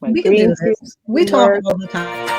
My We can do green screen this. We talk work. all the time.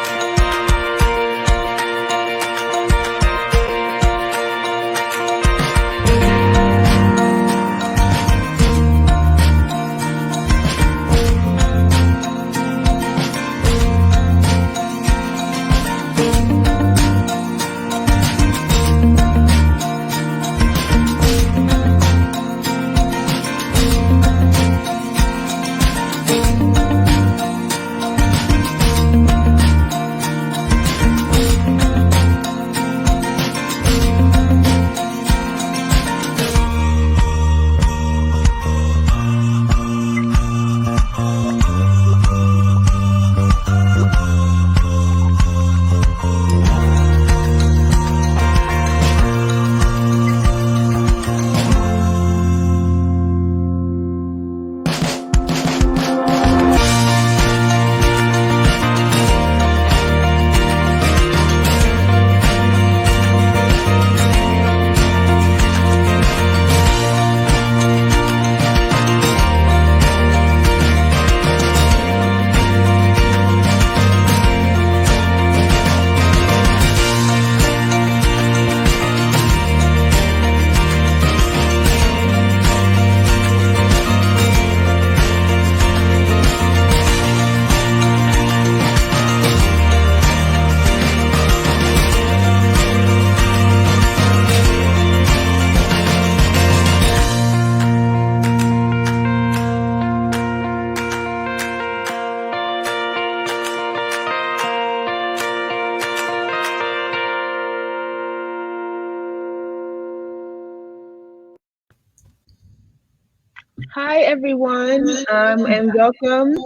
Hi, everyone, and welcome.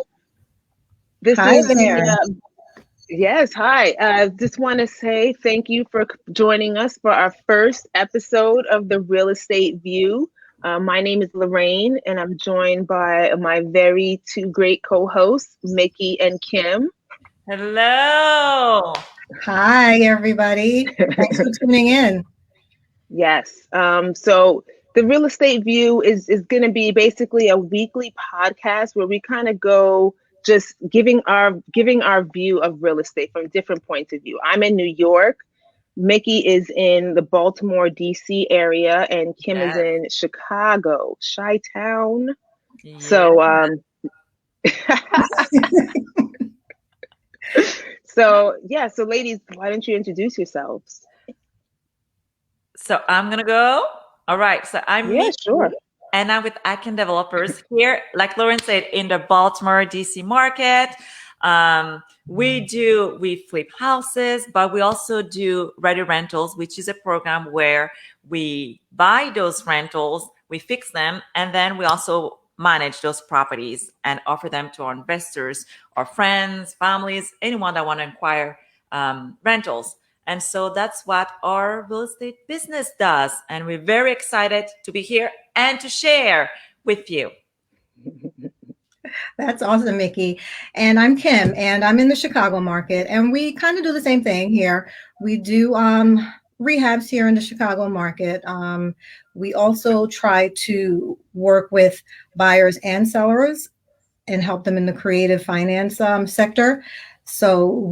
This Hi is the there. yes. Hi. Just want to say thank you for joining us for our first episode of the Real Estate View. My name is Lorraine, and I'm joined by my very two great co-hosts, Mickey and Kim. Hello. Hi, everybody. Thanks for tuning in. Yes. So the Real Estate View is going to be basically a weekly podcast where we kind of go just giving our view of real estate from different points of view. I'm in New York. Mickey is in the Baltimore, D.C. area, and Kim is Yes. in Chicago, Chi-Town. Yeah. So, so ladies, why don't you introduce yourselves? So I'm gonna go. All right. So I'm Yeah, Nikki, sure. and I'm with Akin Developers here, like Lauren said, in the Baltimore, DC market. We flip houses, but we also do ready rentals, which is a program where we buy those rentals, we fix them, and then we also manage those properties and offer them to our investors, our friends, families, anyone that want to acquire rentals. And so that's what our real estate business does. And we're very excited to be here and to share with you. That's awesome, Mickey. And I'm Kim, and I'm in the Chicago market. And we kind of do the same thing here. We do rehabs here in the Chicago market. We also try to work with buyers and sellers and help them in the creative finance sector. So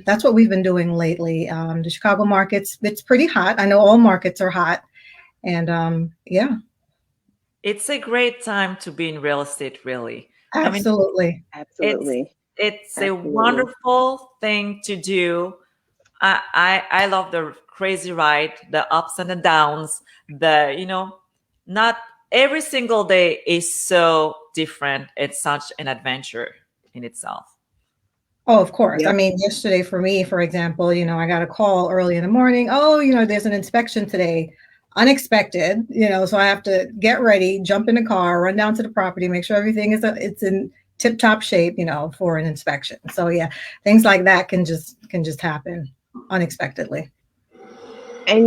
that's what we've been doing lately. The Chicago market's it's pretty hot. I know all markets are hot, and yeah, It's a great time to be in real estate, really. I mean, absolutely. Absolutely. it's a Absolutely. wonderful thing to do. I love the crazy ride, the ups and the downs, not every single day is so different. It's such an adventure in itself. Oh, of course. I Yep. mean, yesterday for me, for example, I got a call early in the morning. Oh, there's an inspection today. Unexpected, so I have to get ready, jump in the car, run down to the property, make sure everything it's in tip-top shape, for an inspection. So yeah, things like that can just happen unexpectedly. And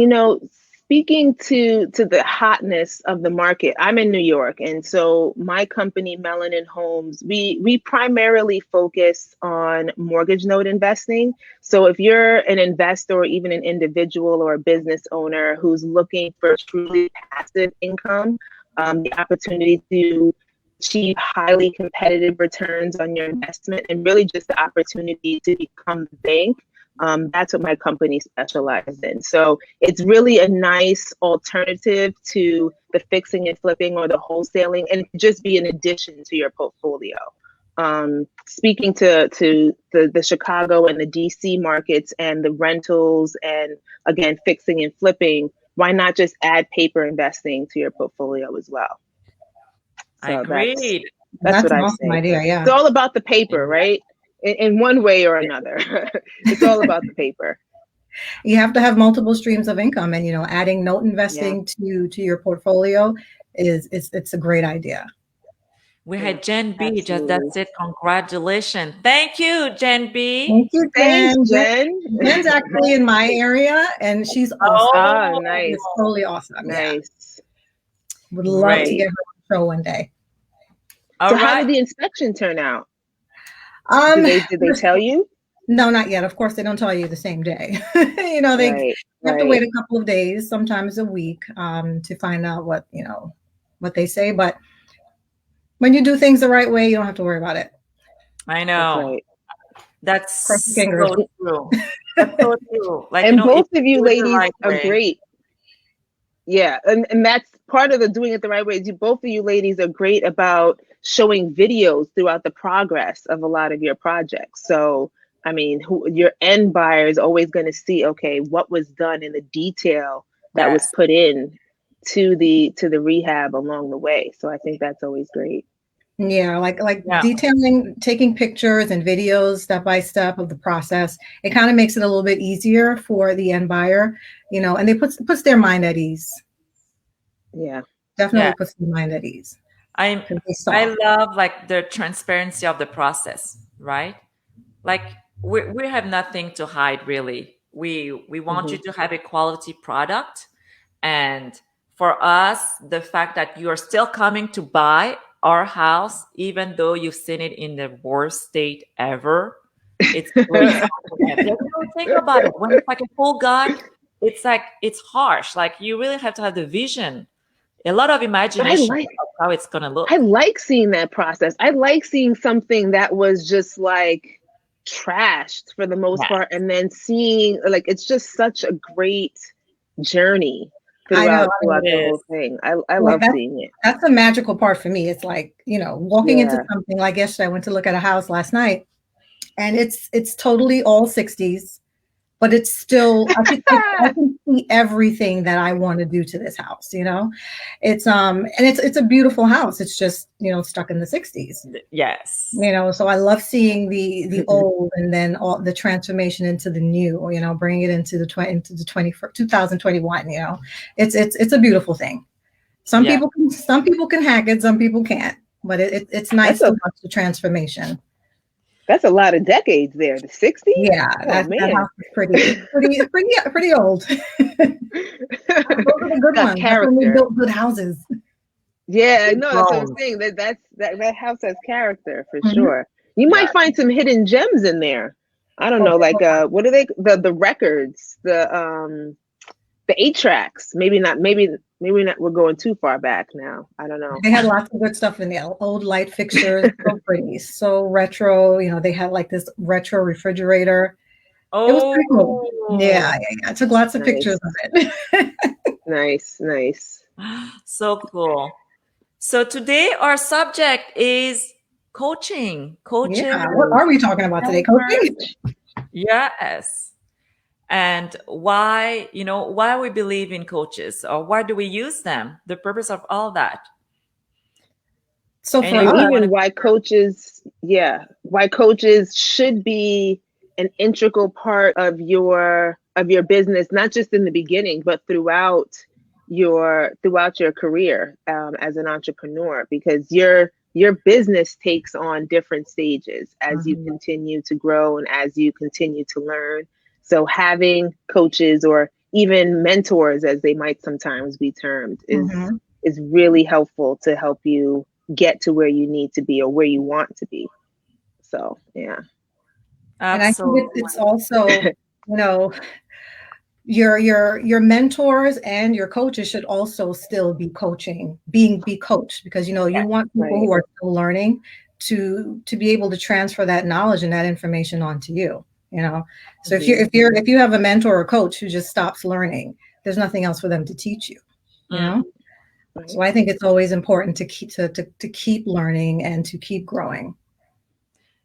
speaking to the hotness of the market, I'm in New York, and so my company, Melanin Homes, we primarily focus on mortgage note investing. So if you're an investor or even an individual or a business owner who's looking for truly passive income, the opportunity to achieve highly competitive returns on your investment, and really just the opportunity to become the bank. That's what my company specializes in. So it's really a nice alternative to the fixing and flipping or the wholesaling, and just be an addition to your portfolio. Speaking to the Chicago and the DC markets and the rentals and, again, fixing and flipping, why not just add paper investing to your portfolio as well? So I agreed. That's what an I awesome say. idea. Yeah. It's all about the paper, right? In one way or another. It's all about the paper. You have to have multiple streams of income, and adding note investing to your portfolio it's a great idea. We had Jen B. Absolutely. Just that's it. Congratulations. Thank you, Jen B. Thank you, Jen. Thanks, Jen. Jen's actually in my area, and she's awesome. Oh, nice. It's totally awesome. Nice. Yeah. Would love to Great. get her on the show one day. All So right. how did the inspection turn out? Did they tell you? No, not yet. Of course, they don't tell you the same day. They have to wait a couple of days, sometimes a week, to find out what they say. But when you do things the right way, you don't have to worry about it. I know. Cross That's your fingers. so true. That's so true. Like, And both of you do it the ladies right are way. great. Yeah, and that's part of the doing it the right way. Both of you ladies are great about showing videos throughout the progress of a lot of your projects. So, I mean, your end buyer is always going to see, okay, what was done in the detail that was put in to the rehab along the way. So I think that's always great. Yeah, like detailing, taking pictures and videos step by step of the process. It kind of makes it a little bit easier for the end buyer, and they puts their mind at ease. Yeah, definitely puts their mind at ease. I love like the transparency of the process, right? Like we have nothing to hide, really. We want you to have a quality product, and for us, the fact that you are still coming to buy our house, even though you've seen it in the worst state ever, it's great. Think about it. When it's like a full gut, it's harsh. Like you really have to have the vision, a lot of imagination of how it's gonna look. I like seeing that process. I like seeing something that was just like trashed for the most part, and then seeing like it's just such a great journey throughout the whole thing. I love seeing it. That's the magical part for me. It's like, walking into something. Like yesterday, I went to look at a house last night, and it's totally all 60s, but it's still, I can see everything that I want to do to this house, it's, and it's a beautiful house. It's just, stuck in the 60s. Yes. So I love seeing the old and then all the transformation into the new, bringing it into the 2021, it's a beautiful thing. Some people can hack it, some people can't, but it's nice to watch the transformation. That's a lot of decades there. The 60s? Yeah, that house is pretty old. Those are the good ones. That's when we built good houses. Yeah, no, that's what I'm saying. That house has character for sure. You might find some hidden gems in there. I don't know, like what are they? The records, the 8-tracks. Maybe not. Maybe not. We're going too far back now. I don't know. They had lots of good stuff in the old light fixtures. So pretty, so retro. They had like this retro refrigerator. Oh, it was pretty cool. Yeah. I took lots of pictures of it. Nice. So cool. So today our subject is coaching. Yeah. What are we talking about today? Coaching. Yes. And why we believe in coaches, or why do we use them? The purpose of all that. So even why coaches should be an integral part of your business, not just in the beginning, but throughout your career as an entrepreneur, because your business takes on different stages as you continue to grow and as you continue to learn. So having coaches, or even mentors, as they might sometimes be termed, is really helpful to help you get to where you need to be or where you want to be. So, yeah. And I think it's also, your mentors and your coaches should also still be be coached, because you want people who are still learning to be able to transfer that knowledge and that information onto you. So if you have a mentor or coach who just stops learning, there's nothing else for them to teach you. So I think it's always important to keep learning and to keep growing.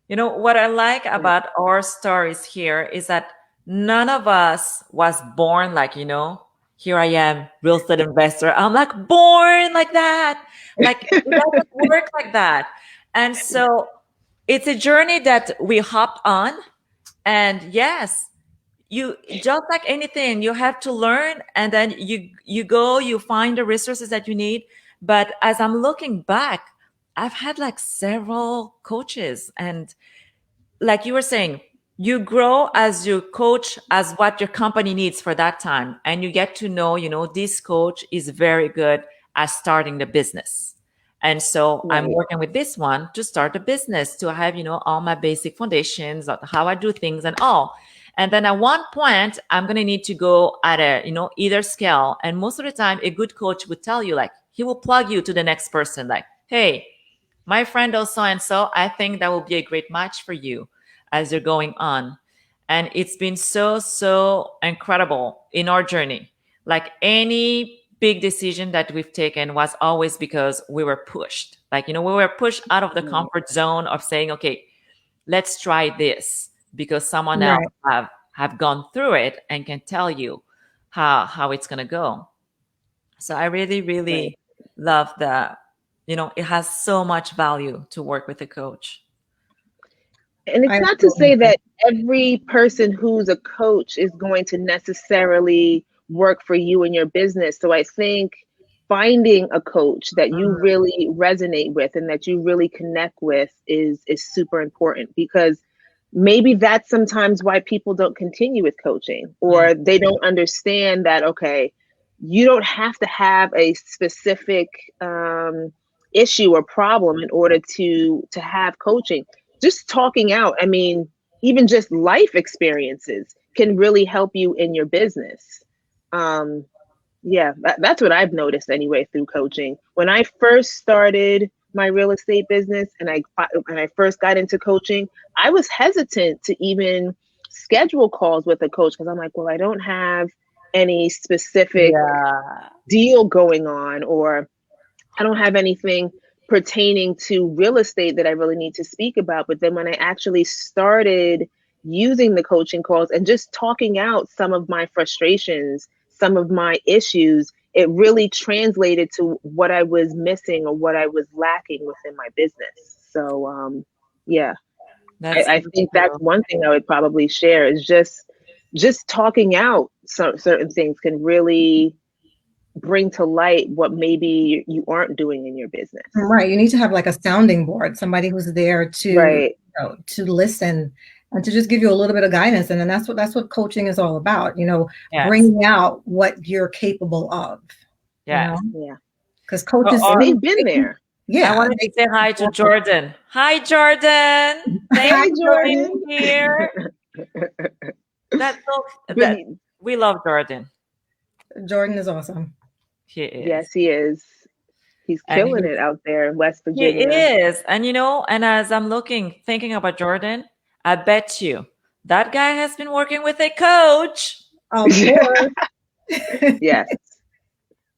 What I like about our stories here is that none of us was born like, here I am, real estate investor. I'm like born like that. Like it doesn't work like that. And so it's a journey that we hopped on. And yes, you just like anything, you have to learn, and then you find the resources that you need. But as I'm looking back, I've had like several coaches, and like you were saying, you grow as you coach, as what your company needs for that time. And you get to know, this coach is very good at starting the business. And so I'm working with this one to start a business, to have, all my basic foundations of how I do things and all. And then at one point, I'm going to need to go at a, either scale. And most of the time, a good coach would tell you, like, he will plug you to the next person. Like, hey, my friend also and so, I think that will be a great match for you as you're going on. And it's been so incredible in our journey. Like any big decision that we've taken was always because we were pushed. Like, we were pushed out of the comfort zone of saying, okay, let's try this, because someone else have gone through it and can tell you how it's going to go. So I really love that. It has so much value to work with a coach. And it's not to say that every person who's a coach is going to necessarily work for you in your business. So I think finding a coach that you really resonate with and that you really connect with is super important, because maybe that's sometimes why people don't continue with coaching, or they don't understand that, okay, you don't have to have a specific issue or problem in order to have coaching. Just talking out, I mean, even just life experiences can really help you in your business. That's what I've noticed anyway through coaching. When I first started my real estate business and I first got into coaching, I was hesitant to even schedule calls with a coach, because I'm like, well, I don't have any specific deal going on, or I don't have anything pertaining to real estate that I really need to speak about. But then when I actually started using the coaching calls and just talking out some of my frustrations, some of my issues, it really translated to what I was missing or what I was lacking within my business. So I think that's one thing I would probably share, is just talking out certain things can really bring to light what maybe you aren't doing in your business. Right. You need to have like a sounding board, somebody who's there to to listen and to just give you a little bit of guidance. And then that's what coaching is all about, bringing out what you're capable of. Yeah. Because coaches, they've been there. Yeah. I wanted to say hi to Jordan. Hi, Jordan. Thanks for being here. We love Jordan. Jordan is awesome. He is. Yes, he is. He's killing it out there in West Virginia. He is. And and as I'm thinking about Jordan, I bet you that guy has been working with a coach. Oh, yes.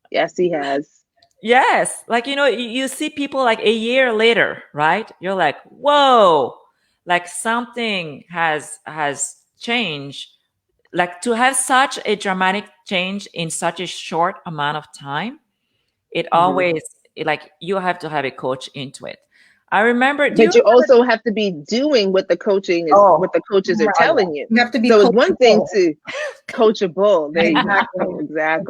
Yes, he has. Yes. Like, you see people like a year later, right? You're like, whoa, like something has changed. Like, to have such a dramatic change in such a short amount of time, it always, like, you have to have a coach into it. I remember. But you also have to be doing what the coaching is, what the coaches are telling you. You have to be. So it's one thing to coachable. Exactly.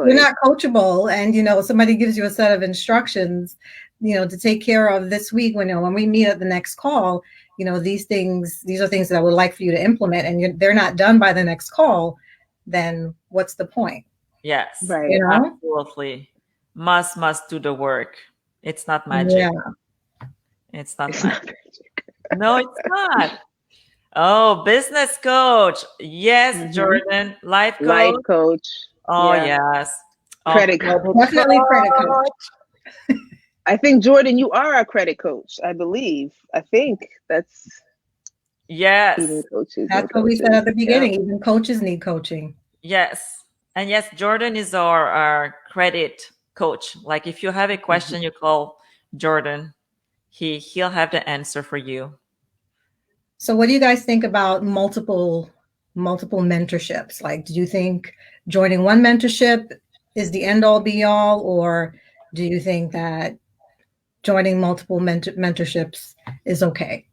You're not coachable, and somebody gives you a set of instructions, to take care of this week. When we meet at the next call, these are things that I would like for you to implement, and they're not done by the next call. Then what's the point? Yes, right. Absolutely. Must do the work. It's not magic. Yeah. It's not magic. No, it's not. Oh, business coach. Yes, Mhm. Jordan. Life Life coach. coach. Oh, Yeah. yes. Oh, Credit coach. credit Definitely credit coach. coach. I think Jordan, you are a credit coach. I believe. I think that's even Yes. coaches and That's what we said coaches. at the Yeah. beginning. Even coaches need coaching. Yes. And yes, Jordan is our credit coach. Like if you have a Mhm. question, you call Jordan. He'll have the answer for you. So what do you guys think about multiple mentorships? Like, do you think joining one mentorship is the end all be all, or do you think that joining multiple mentorships is okay?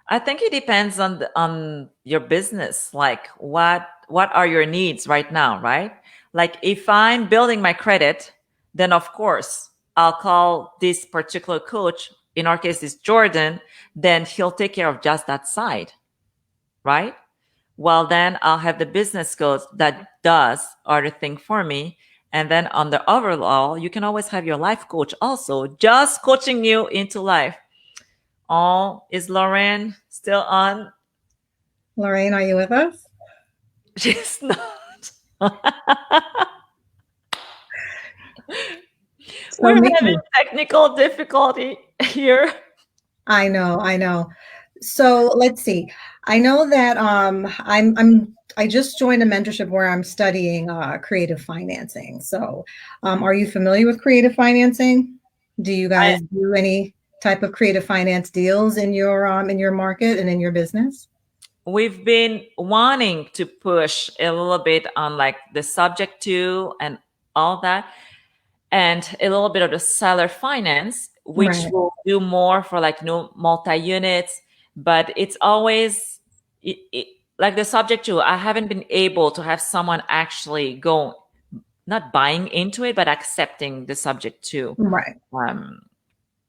I think it depends on on your business. Like what are your needs right now, right? Like if I'm building my credit, then of course I'll call this particular coach. In our case, is Jordan. Then he'll take care of just that side, right? Well, then I'll have the business coach that does other thing for me. And then on the overall, you can always have your life coach also just coaching you into life. Oh, is Lauren still on? Lorraine, are you with us? She's not. So We're me. having technical difficulty here. I know, I know. So let's see. I know that I just joined a mentorship where I'm studying creative financing. So are you familiar with creative financing? Do you I, guys do any type of creative finance deals in your market and in your business? we've been wanting to push a little bit on like the subject to and all that, and a little bit of the seller finance, which Right. will do more for like multi units, but it's always like the subject to. I haven't been able to have someone actually go not buying into it, but accepting the subject to Right. um, I mean,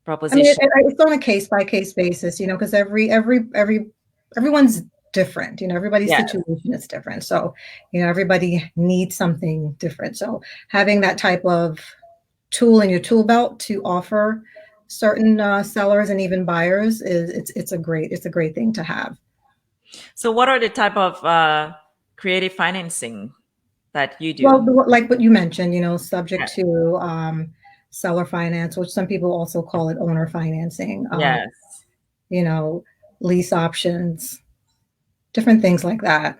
proposition. it's on a case by case basis, you know, because everyone's different. You know, everybody's Yeah. situation is different. So, you know, everybody needs something different. So, having that type of tool in your tool belt to offer certain sellers and even buyers is it's a great thing to have. So, what are the type of creative financing that you Well, do? like what you mentioned, you know, subject Yeah. to seller finance, which some people also call it owner financing. Yes, You know, lease options, different things like that.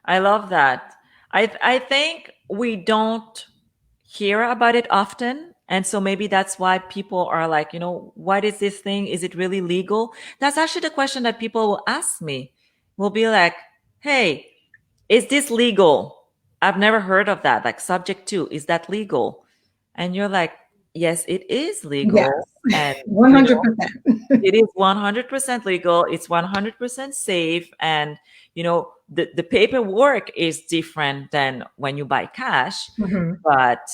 I love that. I think we don't hear about it often. And so maybe that's why people are like, what is this thing? Is it really legal? That's actually the question that people will ask me. Will be like, hey, is this legal? I've never heard of that. Like subject to, is that legal? And you're like, yes, it is Yes, legal. And, 100%. it is 100% legal. It's 100% safe. And, the paperwork is different than when you buy cash, Mhm. but,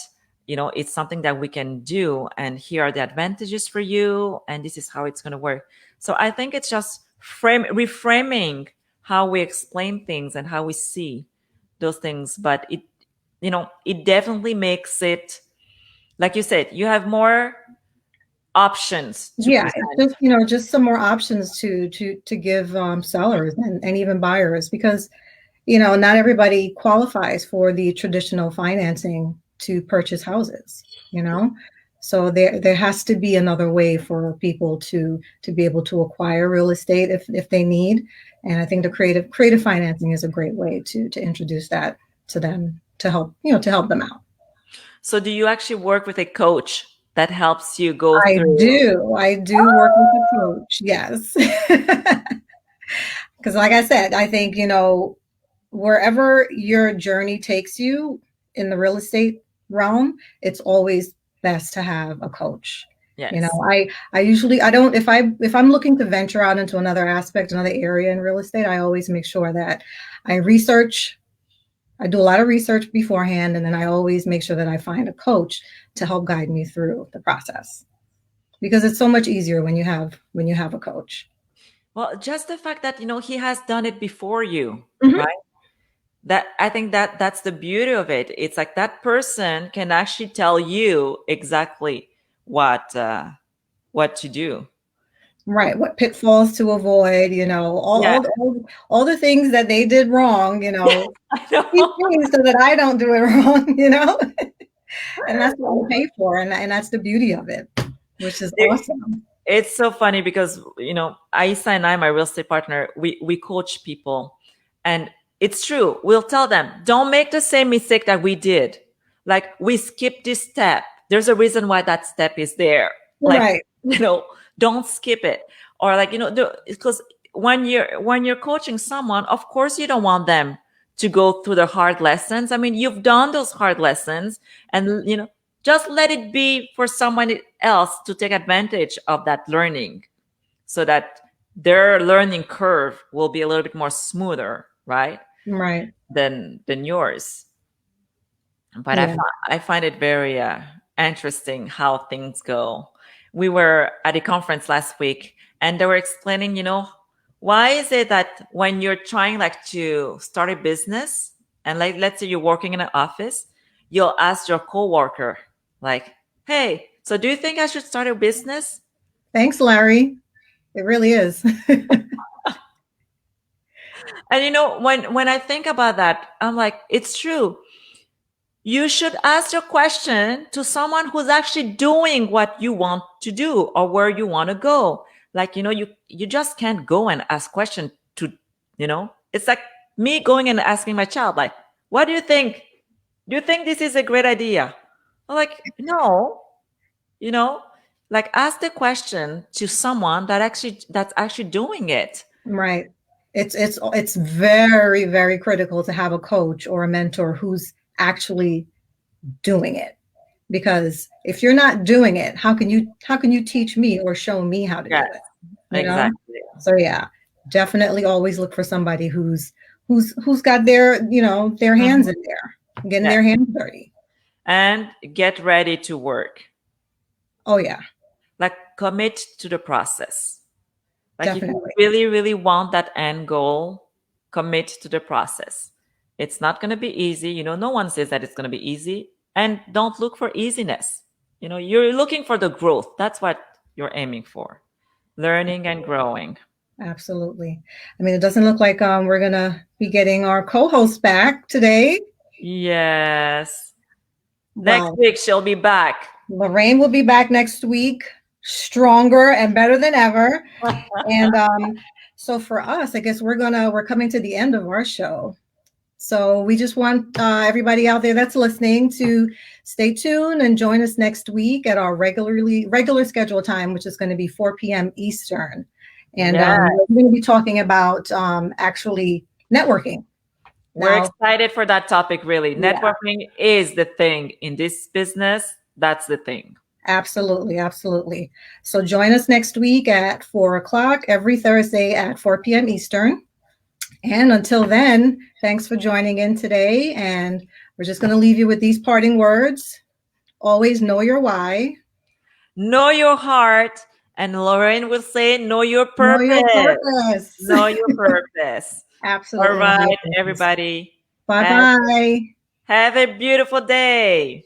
it's something that we can do. And here are the advantages for you. And this is how it's going to work. So I think it's just reframing how we explain things and how we see those things. But it definitely makes it, like you said, you have more options to Yeah, it's present. just, just some more options to give sellers and even buyers because, not everybody qualifies for the traditional financing to purchase houses, you know? So there has to be another way for people to be able to acquire real estate if they need. And I think the creative financing is a great way to introduce that to them to help, to help them out. So do you actually work with a coach that helps you go I through? do. I do work with a coach. Yes. Because like I said, I think, wherever your journey takes you in the real estate realm, it's always best to have a coach. Yes. I usually I don't if I'm looking to venture out into another aspect, another area in real estate, I always make sure that I do a lot of research beforehand, and then I always make sure that I find a coach to help guide me through the process because it's so much easier when you have a coach. Well, just the fact that, he has done it before you, Mhm. right? That I think that's the beauty of it. It's like that person can actually tell you exactly what to do. Right. What pitfalls to avoid, Yeah, all the things that they did wrong, I keep know. doing so that I don't do it wrong. And that's what we pay for. And that's the beauty of it, which is awesome. It's so funny because, Aisa and I, my real estate partner, we coach people, and it's true. We'll tell them, don't make the same mistake that we did. Like, we skipped this step. There's a reason why that step is there. Like, Right. don't skip it. Or like, because when you're coaching someone, of course you don't want them to go through the hard lessons. I mean, you've done those hard lessons, and just let it be for someone else to take advantage of that learning, so that their learning curve will be a little bit more smoother, right? Right. Than yours. But Yeah. I find it very interesting how things go. We were at a conference last week, and they were explaining, why is it that when you're trying like to start a business, and like, let's say you're working in an office, you'll ask your coworker, like, hey, so do you think I should start a business? Thanks, Larry. It really is. And when I think about that, I'm like, it's true. You should ask your question to someone who's actually doing what you want to do or where you want to go. Like, you just can't go and ask question to, it's like me going and asking my child, like, what do you think? Do you think this is a great idea? I'm like, no, like, ask the question to someone that's actually doing it. Right. It's very, very critical to have a coach or a mentor who's actually doing it. Because if you're not doing it, how can you teach me or show me how to do Yes, it? exactly. So yeah, definitely always look for somebody who's got their, their hands in there, getting Yeah. their hands dirty. And get ready to work. Oh yeah. Like, commit to the process. Like, Definitely. if you really, really want that end goal, commit to the process. It's not going to be easy. No one says that it's going to be easy. And don't look for easiness. You're looking for the growth. That's what you're aiming for. Learning and growing. Absolutely. I mean, it doesn't look like we're going to be getting our co-host back today. Yes. Well, Next week, she'll be back. Lorraine will be back next week, stronger and better than ever. And so for us, I guess we're coming to the end of our show. So we just want everybody out there that's listening to stay tuned and join us next week at our regular schedule time, which is going to be 4 p.m. Eastern. And we're going to be talking about actually networking. We're excited for that topic, really. Yeah. Networking is the thing in this business. That's the thing. Absolutely. Absolutely. So join us next week at 4 o'clock every Thursday at 4 p.m. Eastern. And until then, thanks for joining in today. And we're just going to leave you with these parting words. Always know your why. Know your heart. And Lorraine will say, know your purpose. Know your purpose. Know your purpose. Absolutely. All right, everybody. Bye-bye. Have a beautiful day.